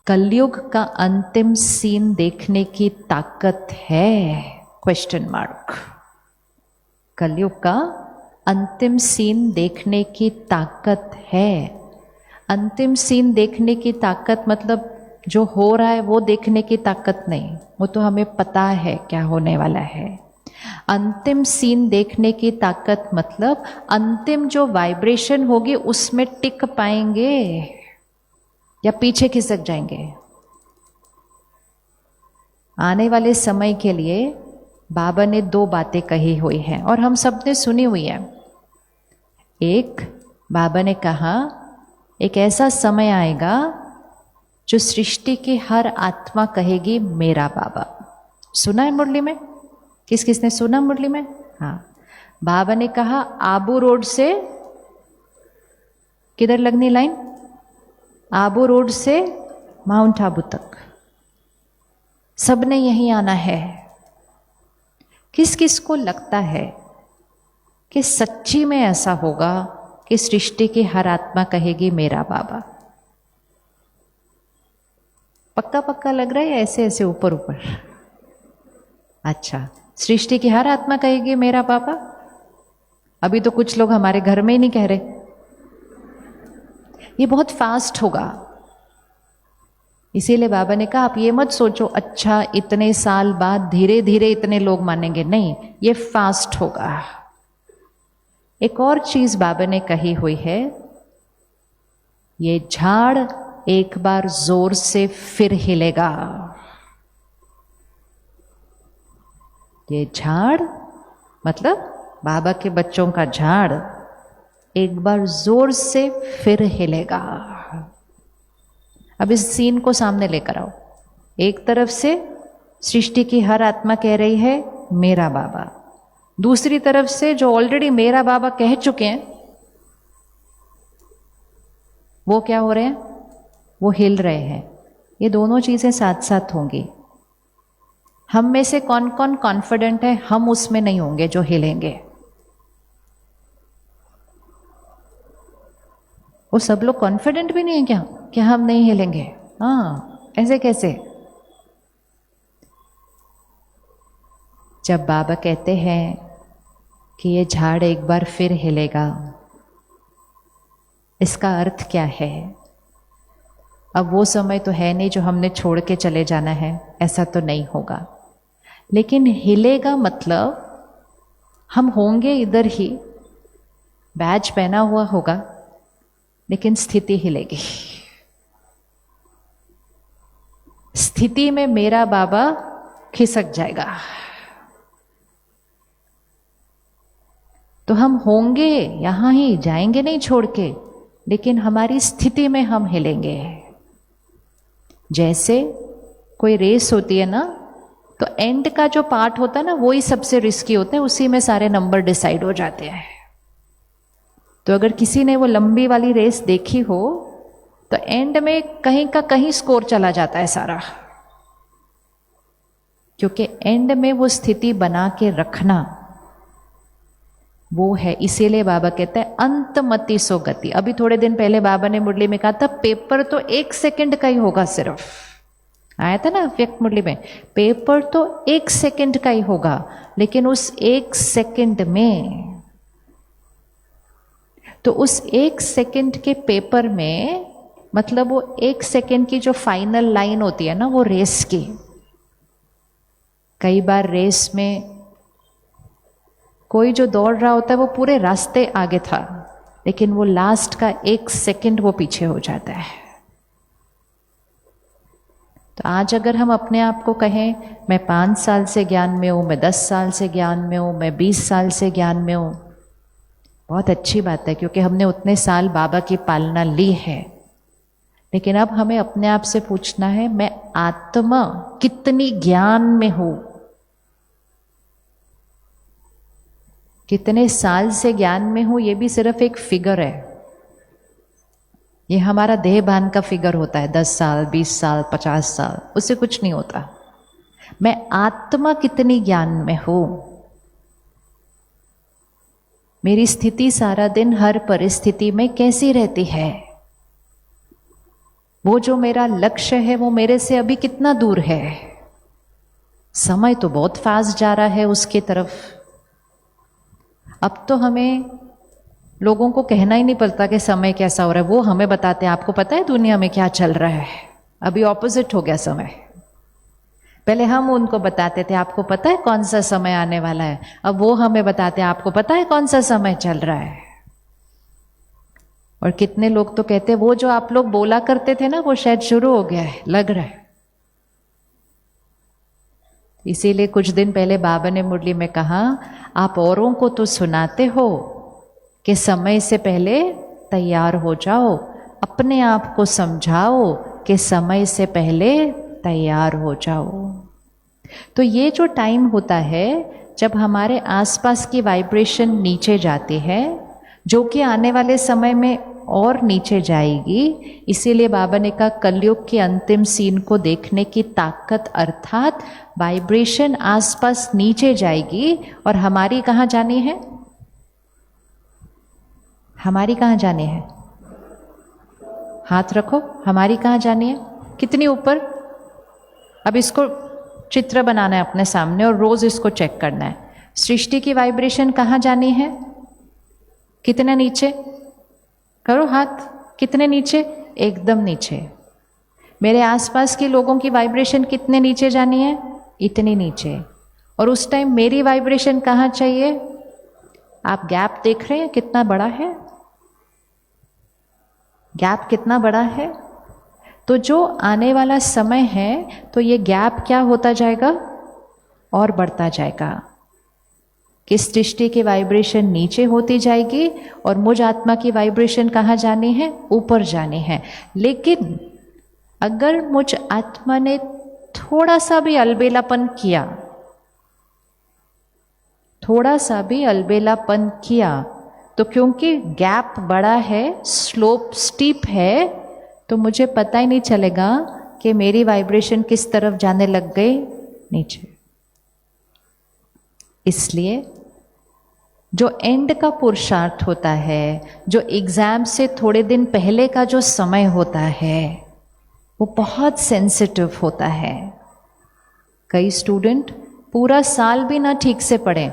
कलयुग का अंतिम सीन देखने की ताकत है? Question mark. कलयुग का अंतिम सीन देखने की ताकत है? अंतिम सीन देखने की ताकत मतलब जो हो रहा है वो देखने की ताकत नहीं, वो तो हमें पता है क्या होने वाला है। अंतिम सीन देखने की ताकत मतलब अंतिम जो वाइब्रेशन होगी उसमें टिक पाएंगे या पीछे खिसक जाएंगे। आने वाले समय के लिए बाबा ने 2 बातें कही हुई हैं और हम सब ने सुनी हुई है। एक, बाबा ने कहा एक ऐसा समय आएगा जो सृष्टि की हर आत्मा कहेगी मेरा बाबा। सुना है मुरली में? किस किस ने सुना मुरली में? हाँ। बाबा ने कहा आबू रोड से किधर लगनी लाइन? आबू रोड से माउंट आबू तक सबने यहीं आना है। किस किस को लगता है कि सच्ची में ऐसा होगा कि सृष्टि की हर आत्मा कहेगी मेरा बाबा? पक्का पक्का लग रहा है या ऐसे ऐसे ऊपर ऊपर? अच्छा, सृष्टि की हर आत्मा कहेगी मेरा बाबा। अभी तो कुछ लोग हमारे घर में ही नहीं कह रहे। ये बहुत फास्ट होगा, इसीलिए बाबा ने कहा आप ये मत सोचो अच्छा इतने साल बाद धीरे धीरे इतने लोग मानेंगे, नहीं, ये फास्ट होगा। एक और चीज बाबा ने कही हुई है, ये झाड़ एक बार जोर से फिर हिलेगा। ये झाड़ मतलब बाबा के बच्चों का झाड़ एक बार जोर से फिर हिलेगा। अब इस सीन को सामने लेकर आओ। एक तरफ से सृष्टि की हर आत्मा कह रही है मेरा बाबा, दूसरी तरफ से जो ऑलरेडी मेरा बाबा कह चुके हैं वो क्या हो रहे हैं? वो हिल रहे हैं। ये दोनों चीजें साथ साथ होंगी। हम में से कौन कौन कॉन्फिडेंट है हम उसमें नहीं होंगे जो हिलेंगे? वो सब लोग कॉन्फिडेंट भी नहीं है क्या कि हम नहीं हिलेंगे? हाँ, ऐसे कैसे? जब बाबा कहते हैं कि ये झाड़ एक बार फिर हिलेगा, इसका अर्थ क्या है? अब वो समय तो है नहीं जो हमने छोड़ के चले जाना है, ऐसा तो नहीं होगा। लेकिन हिलेगा मतलब हम होंगे इधर ही, बैज पहना हुआ होगा, लेकिन स्थिति हिलेगी। स्थिति में मेरा बाबा खिसक जाएगा। तो हम होंगे यहां ही, जाएंगे नहीं छोड़ के, लेकिन हमारी स्थिति में हम हिलेंगे। जैसे कोई रेस होती है ना, तो एंड का जो पार्ट होता है ना वो ही सबसे रिस्की होता है, उसी में सारे नंबर डिसाइड हो जाते हैं। तो अगर किसी ने वो लंबी वाली रेस देखी हो तो एंड में कहीं का कहीं स्कोर चला जाता है सारा, क्योंकि एंड में वो स्थिति बना के रखना वो है। इसीलिए बाबा कहते हैं अंतमति सो गति। अभी थोड़े दिन पहले बाबा ने मुरली में कहा था पेपर तो 1 सेकंड का ही होगा, सिर्फ आया था ना व्यक्त मुरली में, पेपर तो 1 सेकंड का ही होगा, लेकिन उस 1 सेकंड में, तो उस 1 सेकंड के पेपर में मतलब वो 1 सेकंड की जो फाइनल लाइन होती है ना वो रेस की। कई बार रेस में कोई जो दौड़ रहा होता है वो पूरे रास्ते आगे था, लेकिन वो लास्ट का 1 सेकंड वो पीछे हो जाता है। तो आज अगर हम अपने आप को कहें मैं 5 साल से ज्ञान में हूं, मैं 10 साल से ज्ञान में हूं, मैं 20 साल से ज्ञान में हूं, बहुत अच्छी बात है, क्योंकि हमने उतने साल बाबा की पालना ली है। लेकिन अब हमें अपने आप से पूछना है मैं आत्मा कितनी ज्ञान में हूं, कितने साल से ज्ञान में हूं। ये भी सिर्फ एक फिगर है, ये हमारा देह भान का फिगर होता है। 10 साल, 20 साल, 50 साल, उससे कुछ नहीं होता। मैं आत्मा कितनी ज्ञान में हूं। मेरी स्थिति सारा दिन हर परिस्थिति में कैसी रहती है, वो जो मेरा लक्ष्य है वो मेरे से अभी कितना दूर है। समय तो बहुत फास्ट जा रहा है उसकी तरफ। अब तो हमें लोगों को कहना ही नहीं पड़ता कि समय कैसा हो रहा है, वो हमें बताते हैं आपको पता है दुनिया में क्या चल रहा है। अभी ऑपोजिट हो गया समय। पहले हम उनको बताते थे आपको पता है कौन सा समय आने वाला है, अब वो हमें बताते हैं आपको पता है कौन सा समय चल रहा है। और कितने लोग तो कहते हैं वो जो आप लोग बोला करते थे ना वो शायद शुरू हो गया है, लग रहा है। इसीलिए कुछ दिन पहले बाबा ने मुरली में कहा आप औरों को तो सुनाते हो कि समय से पहले तैयार हो जाओ, अपने आप को समझाओ कि समय से पहले तैयार हो जाओ। तो ये जो टाइम होता है जब हमारे आसपास की वाइब्रेशन नीचे जाती है, जो कि आने वाले समय में और नीचे जाएगी, इसीलिए बाबा ने कहा कलयुग के अंतिम सीन को देखने की ताकत अर्थात वाइब्रेशन आसपास नीचे जाएगी। और हमारी कहाँ जानी है? हमारी कहाँ जानी है? हाथ रखो, हमारी कहाँ जानी है? कितनी ऊपर? अब इसको चित्र बनाना है अपने सामने और रोज इसको चेक करना है। सृष्टि की वाइब्रेशन कहाँ जानी है? कितने नीचे? करो हाथ, कितने नीचे? एकदम नीचे। मेरे आसपास के लोगों की वाइब्रेशन कितने नीचे जानी है? इतनी नीचे। और उस टाइम मेरी वाइब्रेशन कहाँ चाहिए? आप गैप देख रहे हैं कितना बड़ा है? गैप कितना बड़ा है? तो जो आने वाला समय है तो ये गैप क्या होता जाएगा? और बढ़ता जाएगा। कि सृष्टि की वाइब्रेशन नीचे होती जाएगी और मुझ आत्मा की वाइब्रेशन कहाँ जानी है? ऊपर जानी है। लेकिन अगर मुझ आत्मा ने थोड़ा सा भी अलबेलापन किया, थोड़ा सा भी अलबेलापन किया, तो क्योंकि गैप बड़ा है, स्लोप स्टीप है, तो मुझे पता ही नहीं चलेगा कि मेरी वाइब्रेशन किस तरफ जाने लग गई? नीचे। इसलिए जो एंड का पुरुषार्थ होता है, जो एग्जाम से थोड़े दिन पहले का जो समय होता है, वो बहुत सेंसिटिव होता है। कई स्टूडेंट पूरा साल भी ना ठीक से पढ़े,